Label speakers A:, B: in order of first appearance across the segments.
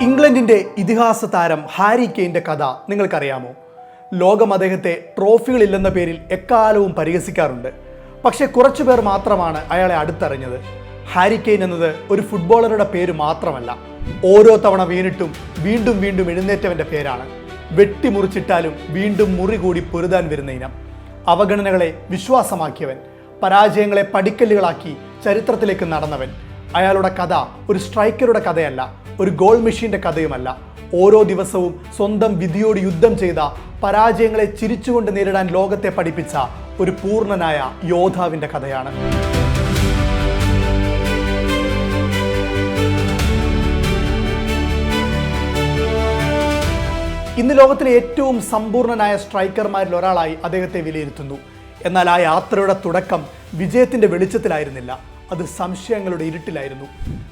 A: ഇംഗ്ലണ്ടിന്റെ ഇതിഹാസ താരം ഹാരി കെയ്ന്റെ കഥ നിങ്ങൾക്കറിയാമോ? ലോകം അദ്ദേഹത്തെ ട്രോഫികളില്ലെന്ന പേരിൽ എക്കാലവും പരിഹസിക്കാറുണ്ട്. പക്ഷേ കുറച്ചുപേർ മാത്രമാണ് അയാളെ അടുത്തറിഞ്ഞത്. ഹാരി കെയ്ൻ എന്നത് ഒരു ഫുട്ബോളറുടെ പേര് മാത്രമല്ല, ഓരോ തവണ വീണിട്ടും വീണ്ടും വീണ്ടും എഴുന്നേറ്റവന്റെ പേരാണ്. വെട്ടിമുറിച്ചിട്ടാലും വീണ്ടും മുറി കൂടി പൊരുതാൻ വരുന്ന ഇനം, അവഗണനകളെ വിശ്വാസമാക്കിയവൻ, പരാജയങ്ങളെ പടിക്കല്ലുകളാക്കി ചരിത്രത്തിലേക്ക് നടന്നവൻ. അയാളുടെ കഥ ഒരു സ്ട്രൈക്കറുടെ കഥയല്ല, ഒരു ഗോൾ മെഷീന്റെ കഥയുമല്ല. ഓരോ ദിവസവും സ്വന്തം വിധിയോട് യുദ്ധം ചെയ്ത, പരാജയങ്ങളെ ചിരിച്ചുകൊണ്ട് നേരിടാൻ ലോകത്തെ പഠിപ്പിച്ച ഒരു പൂർണ്ണനായ യോദ്ധാവിന്റെ കഥയാണ്. ഇന്ന് ലോകത്തിലെ ഏറ്റവും സമ്പൂർണ്ണനായ സ്ട്രൈക്കർമാരിൽ ഒരാളായി അദ്ദേഹത്തെ വിലയിരുത്തുന്നു. എന്നാൽ ആ യാത്രയുടെ തുടക്കം വിജയത്തിന്റെ വെളിച്ചത്തിലായിരുന്നില്ല, അത് സംശയങ്ങളുടെ ഇരുട്ടിലായിരുന്നു.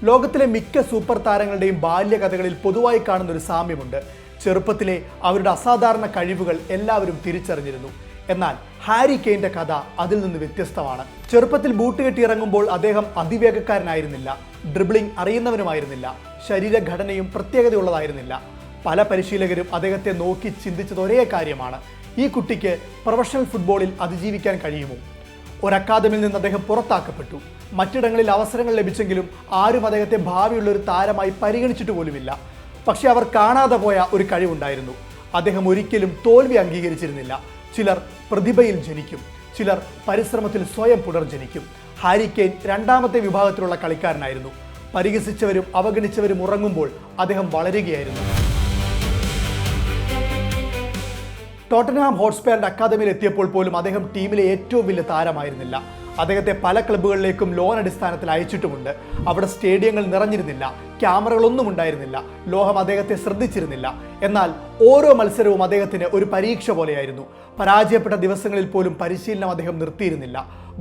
A: ലോകത്തിലെ മിക്ക സൂപ്പർ താരങ്ങളുടെയും ബാല്യകഥകളിൽ പൊതുവായി കാണുന്ന ഒരു സാമ്യമുണ്ട്. ചെറുപ്പത്തിലെ അവരുടെ അസാധാരണ കഴിവുകൾ എല്ലാവരും തിരിച്ചറിഞ്ഞിരുന്നു. എന്നാൽ ഹാരി കെയ്ന്റെ കഥ അതിൽ നിന്ന് വ്യത്യസ്തമാണ്. ചെറുപ്പത്തിൽ ബൂട്ട് കെട്ടി ഇറങ്ങുമ്പോൾ അദ്ദേഹം അതിവേഗക്കാരനായിരുന്നില്ല, ഡ്രിബ്ലിംഗ് അറിയുന്നവനുമായിരുന്നില്ല, ശരീരഘടനയും പ്രത്യേകതയുള്ളതായിരുന്നില്ല. പല പരിശീലകരും അദ്ദേഹത്തെ നോക്കി ചിന്തിച്ചത് ഒരേ കാര്യമാണ്: ഈ കുട്ടിക്ക് പ്രൊഫഷണൽ ഫുട്ബോളിൽ അതിജീവിക്കാൻ കഴിയുമോ? ഒരു അക്കാദമിയിൽ നിന്ന് അദ്ദേഹം പുറത്താക്കപ്പെട്ടു. മറ്റിടങ്ങളിൽ അവസരങ്ങൾ ലഭിച്ചെങ്കിലും ആരും അദ്ദേഹത്തെ ഭാവിയുള്ള ഒരു താരമായി പരിഗണിച്ചിട്ട് പോലുമില്ല. പക്ഷെ അവർ കാണാതെ പോയ ഒരു കഴിവുണ്ടായിരുന്നു. അദ്ദേഹം ഒരിക്കലും തോൽവി അംഗീകരിച്ചിരുന്നില്ല. ചിലർ പ്രതിഭയിൽ ജനിക്കും, ചിലർ പരിശ്രമത്തിൽ സ്വയം പുനർജനിക്കും. ഹാരി കെയ്ൻ രണ്ടാമത്തെ വിഭാഗത്തിലുള്ള കളിക്കാരനായിരുന്നു. പരിഹസിച്ചവരും അവഗണിച്ചവരും ഉറങ്ങുമ്പോൾ അദ്ദേഹം വളരുകയായിരുന്നു. ടോട്ടൻഹാം ഹോട്ട്സ്പറിന്റെ അക്കാദമിയിൽ എത്തിയപ്പോൾ പോലും അദ്ദേഹം ടീമിലെ ഏറ്റവും വലിയ താരമായിരുന്നില്ല. അദ്ദേഹത്തെ പല ക്ലബ്ബുകളിലേക്കും ലോൺ അടിസ്ഥാനത്തിൽ അയച്ചിട്ടുമുണ്ട്. അവിടെ സ്റ്റേഡിയങ്ങൾ നിറഞ്ഞിരുന്നില്ല, ക്യാമറകളൊന്നും ഉണ്ടായിരുന്നില്ല, ലോകം അദ്ദേഹത്തെ ശ്രദ്ധിച്ചിരുന്നില്ല. എന്നാൽ ഓരോ മത്സരവും അദ്ദേഹത്തിന് ഒരു പരീക്ഷ പോലെയായിരുന്നു. പരാജയപ്പെട്ട ദിവസങ്ങളിൽ പോലും പരിശീലനം അദ്ദേഹം നിർത്തിയിരുന്നില്ല.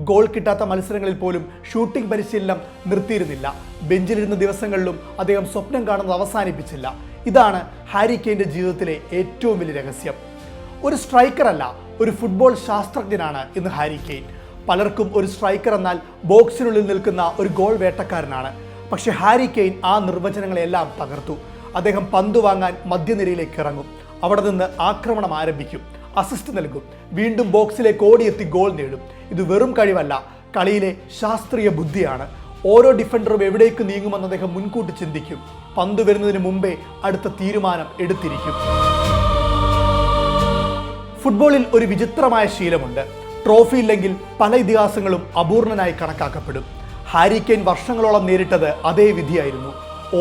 A: ഗോൾ കിട്ടാത്ത മത്സരങ്ങളിൽ പോലും ഷൂട്ടിംഗ് പരിശീലനം നിർത്തിയിരുന്നില്ല. ബെഞ്ചിലിരുന്ന ദിവസങ്ങളിലും അദ്ദേഹം സ്വപ്നം കാണുന്നത് അവസാനിപ്പിച്ചില്ല. ഇതാണ് ഹാരി കെയ്ന്റെ ജീവിതത്തിലെ ഏറ്റവും വലിയ രഹസ്യം. ഒരു സ്ട്രൈക്കർ അല്ല, ഒരു ഫുട്ബോൾ ശാസ്ത്രജ്ഞനാണ് ഇന്ന് ഹാരി കെയ്ൻ. പലർക്കും ഒരു സ്ട്രൈക്കർ എന്നാൽ ബോക്സിനുള്ളിൽ നിൽക്കുന്ന ഒരു ഗോൾ വേട്ടക്കാരനാണ്. പക്ഷേ ഹാരി കെയ്ൻ ആ നിർവചനങ്ങളെല്ലാം തകർത്തു. അദ്ദേഹം പന്ത് വാങ്ങാൻ മധ്യനിരയിലേക്ക് ഇറങ്ങും, അവിടെ നിന്ന് ആക്രമണം ആരംഭിക്കും, അസിസ്റ്റ് നൽകും, വീണ്ടും ബോക്സിലേക്ക് ഓടിയെത്തി ഗോൾ നേടും. ഇത് വെറും കഴിവല്ല, കളിയിലെ ശാസ്ത്രീയ ബുദ്ധിയാണ്. ഓരോ ഡിഫൻഡറും എവിടേക്ക് നീങ്ങുമെന്ന് അദ്ദേഹം മുൻകൂട്ടി ചിന്തിക്കും. പന്ത് വരുന്നതിന് മുമ്പേ അടുത്ത തീരുമാനം എടുത്തിരിക്കും. ഫുട്ബോളിൽ ഒരു വിചിത്രമായ ശീലമുണ്ട്: ട്രോഫി ഇല്ലെങ്കിൽ പല ഇതിഹാസങ്ങളും അപൂർണനായി കണക്കാക്കപ്പെടും. ഹാരി കെയ്ൻ വർഷങ്ങളോളം നേരിട്ടത് അതേ വിധിയായിരുന്നു.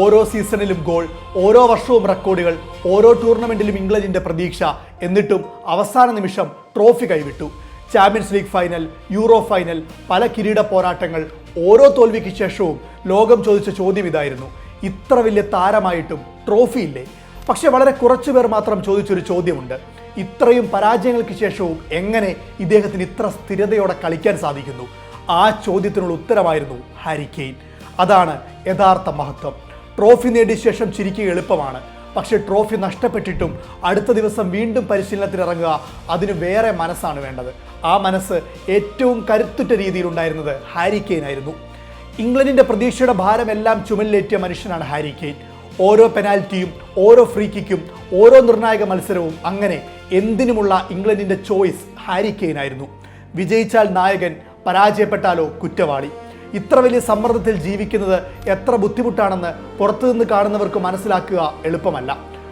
A: ഓരോ സീസണിലും ഗോൾ, ഓരോ വർഷവും റെക്കോർഡുകൾ, ഓരോ ടൂർണമെന്റിലും ഇംഗ്ലണ്ടിന്റെ പ്രതീക്ഷ. എന്നിട്ടും അവസാന നിമിഷം ട്രോഫി കൈവിട്ടു. Champions league final, euro final, പല കിരീട പോരാട്ടങ്ങൾ. ഓരോ തോൽവിക്ക് ശേഷവും ലോകം ചോദിച്ച ചോദ്യം ഇതായിരുന്നു: ഇത്ര വലിയ താരമായിട്ടും ട്രോഫി ഇല്ലേ? പക്ഷെ വളരെ കുറച്ചുപേർ മാത്രം ചോദിച്ചൊരു ചോദ്യമുണ്ട്: ഇത്രയും പരാജയങ്ങൾക്ക് ശേഷവും എങ്ങനെ ഇദ്ദേഹത്തിന് ഇത്ര സ്ഥിരതയോടെ കളിക്കാൻ സാധിക്കുന്നു? ആ ചോദ്യത്തിനുള്ള ഉത്തരമായിരുന്നു ഹാരി കെയ്ൻ. അതാണ് യഥാർത്ഥ മഹത്വം. ട്രോഫി നേടിയ ശേഷം ചിരിക്കുക എളുപ്പമാണ്, പക്ഷേ ട്രോഫി നഷ്ടപ്പെട്ടിട്ടും അടുത്ത ദിവസം വീണ്ടും പരിശീലനത്തിനിറങ്ങുക, അതിന് വേറെ മനസ്സാണ് വേണ്ടത്. ആ മനസ്സ് ഏറ്റവും കരുത്തുറ്റ രീതിയിലുണ്ടായിരുന്നത് ഹാരി കെയ്ൻ ആയിരുന്നു. ഇംഗ്ലണ്ടിന്റെ പ്രതീക്ഷയുടെ ഭാരമെല്ലാം ചുമലിലേറ്റിയ മനുഷ്യനാണ് ഹാരി കെയ്ൻ. ഓരോ പെനാൽറ്റിയും, ഓരോ ഫ്രീ കിക്കും, ഓരോ നിർണായക മത്സരവും, അങ്ങനെ എന്തിനുമുള്ള ഇംഗ്ലണ്ടിന്റെ ചോയ്സ് ഹാരി കെയ്ൻ ആയിരുന്നു. വിജയിച്ചാൽ നായകൻ, പരാജയപ്പെട്ടാലോ കുറ്റവാളി. ഇത്ര വലിയ സമ്മർദ്ദത്തിൽ ജീവിക്കുന്നത് എത്ര ബുദ്ധിമുട്ടാണെന്ന് പുറത്തുനിന്ന് കാണുന്നവർക്ക് മനസ്സിലാക്കുക എളുപ്പമല്ല.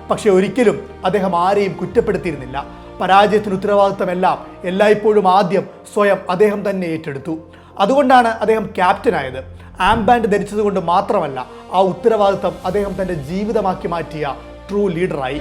A: പക്ഷെ ഒരിക്കലും അദ്ദേഹം ആരെയും കുറ്റപ്പെടുത്തിയിരുന്നില്ല. പരാജയത്തിന് ഉത്തരവാദിത്തമെല്ലാം എല്ലായ്പ്പോഴും ആദ്യം സ്വയം അദ്ദേഹം തന്നെ ഏറ്റെടുത്തു. അതുകൊണ്ടാണ് അദ്ദേഹം ക്യാപ്റ്റനായത്. ആംബാൻഡ് ധരിച്ചതുകൊണ്ട് മാത്രമല്ല, ആ ഉത്തരവാദിത്തം അദ്ദേഹം തൻ്റെ ജീവിതമാക്കി മാറ്റിയ ട്രൂ ലീഡറായി.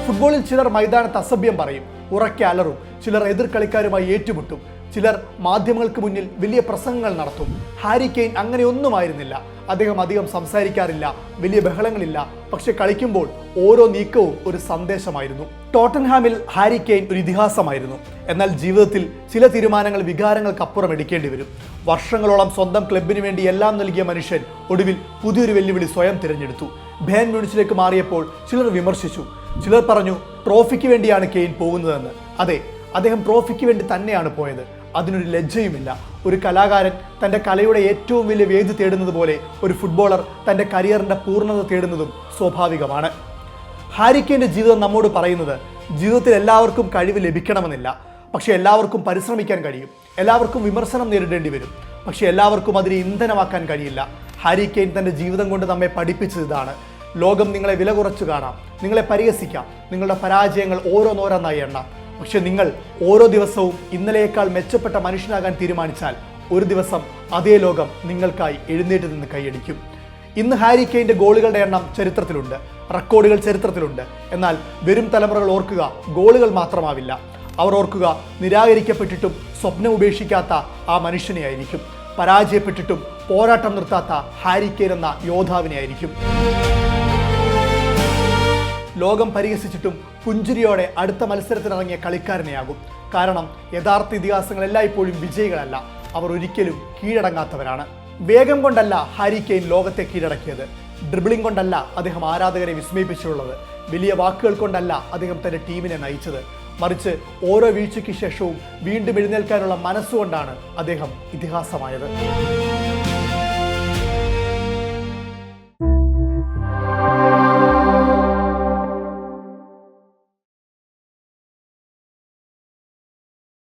A: ഫുട്ബോളിൽ ചിലർ മൈതാനത്ത് അസഭ്യം പറയും, ഉറക്കെ അലറും, ചിലർ എതിർ കളിക്കാരുമായി ഏറ്റുമുട്ടും, ചിലർ മാധ്യമങ്ങൾക്ക് മുന്നിൽ വലിയ പ്രസംഗങ്ങൾ നടത്തും. ഹാരി കെയ്ൻ അങ്ങനെയൊന്നുമായിരുന്നില്ല. അദ്ദേഹം അധികം സംസാരിക്കാറില്ല, വലിയ ബഹളങ്ങളില്ല. പക്ഷെ കളിക്കുമ്പോൾ ഓരോ നീക്കവും ഒരു സന്ദേശമായിരുന്നു. ടോട്ടൻഹാമിൽ ഹാരി കെയ്ൻ ഒരു ഇതിഹാസമായിരുന്നു. എന്നാൽ ജീവിതത്തിൽ ചില തീരുമാനങ്ങൾ വികാരങ്ങൾക്കപ്പുറം എടുക്കേണ്ടി വരും. വർഷങ്ങളോളം സ്വന്തം ക്ലബിന് വേണ്ടി എല്ലാം നൽകിയ മനുഷ്യൻ ഒടുവിൽ പുതിയൊരു വെല്ലുവിളി സ്വയം തിരഞ്ഞെടുത്തു. ബേൺ മ്യൂണിച്ചിലേക്ക് മാറിയപ്പോൾ ചിലർ വിമർശിച്ചു. ചിലർ പറഞ്ഞു ട്രോഫിക്ക് വേണ്ടിയാണ് കെയ്ൻ പോകുന്നതെന്ന്. അതെ, അദ്ദേഹം ട്രോഫിക്ക് വേണ്ടി തന്നെയാണ് പോയത്. അതിനൊരു ലജ്ജയുമില്ല. ഒരു കലാകാരൻ തൻ്റെ കലയുടെ ഏറ്റവും വലിയ വേദി തേടുന്നത് പോലെ ഒരു ഫുട്ബോളർ തൻ്റെ കരിയറിൻ്റെ പൂർണ്ണത തേടുന്നതും സ്വാഭാവികമാണ്. ഹാരി കെയ്ൻ്റെ ജീവിതം നമ്മോട് പറയുന്നത് ജീവിതത്തിൽ എല്ലാവർക്കും കഴിവ് ലഭിക്കണമെന്നില്ല. പക്ഷേ എല്ലാവർക്കും പരിശ്രമിക്കാൻ കഴിയും. എല്ലാവർക്കും വിമർശനം നേരിടേണ്ടി വരും. പക്ഷേ എല്ലാവർക്കും അതിനെ ഇന്ധനമാക്കാൻ കഴിയില്ല. ഹാരി കെയ്ൻ തൻ്റെ ജീവിതം കൊണ്ട് നമ്മെ പഠിപ്പിച്ചത് ഇതാണ്. ലോകം നിങ്ങളെ വില കുറച്ചു കാണാം, നിങ്ങളെ പരിഹസിക്കാം, നിങ്ങളുടെ പരാജയങ്ങൾ ഓരോന്നോരോന്നായി എണ്ണാം. പക്ഷെ നിങ്ങൾ ഓരോ ദിവസവും ഇന്നലെയേക്കാൾ മെച്ചപ്പെട്ട മനുഷ്യനാകാൻ തീരുമാനിച്ചാൽ ഒരു ദിവസം അതേ ലോകം നിങ്ങൾക്കായി എഴുന്നേറ്റ് നിന്ന് കൈയടിക്കും. ഇന്ന് ഹാരി കെയ്ൻ്റെ ഗോളുകളുടെ എണ്ണം ചരിത്രത്തിലുണ്ട്, റെക്കോർഡുകൾ ചരിത്രത്തിലുണ്ട്. എന്നാൽ വരും തലമുറകൾ ഓർക്കുക ഗോളുകൾ മാത്രമാവില്ല. അവർ ഓർക്കുക നിരാകരിക്കപ്പെട്ടിട്ടും സ്വപ്നം ഉപേക്ഷിക്കാത്ത ആ മനുഷ്യനെയായിരിക്കും. പരാജയപ്പെട്ടിട്ടും പോരാട്ടം നിർത്താത്ത ഹാരി കെയ്ൻ എന്ന യോദ്ധാവിനെ ആയിരിക്കും. ലോകം പരിഹസിച്ചിട്ടും പുഞ്ചിരിയോടെ അടുത്ത മത്സരത്തിനിറങ്ങിയ കളിക്കാരനെയാകും. കാരണം യഥാർത്ഥ ഇതിഹാസങ്ങൾ എല്ലായ്പ്പോഴും വിജയികളല്ല, അവർ ഒരിക്കലും കീഴടങ്ങാത്തവരാണ്. വേഗം കൊണ്ടല്ല ഹാരി കെയ്ൻ ലോകത്തെ കീഴടക്കിയത്. ഡ്രിബിളിംഗ് കൊണ്ടല്ല അദ്ദേഹം ആരാധകരെ വിസ്മയിപ്പിച്ചിട്ടുള്ളത്. വലിയ വാക്കുകൾ കൊണ്ടല്ല അദ്ദേഹം തൻ്റെ ടീമിനെ നയിച്ചത്. മറിച്ച് ഓരോ വീഴ്ചയ്ക്ക് ശേഷവും വീണ്ടും എഴുന്നേൽക്കാനുള്ള മനസ്സുകൊണ്ടാണ് അദ്ദേഹം ഇതിഹാസമായത്.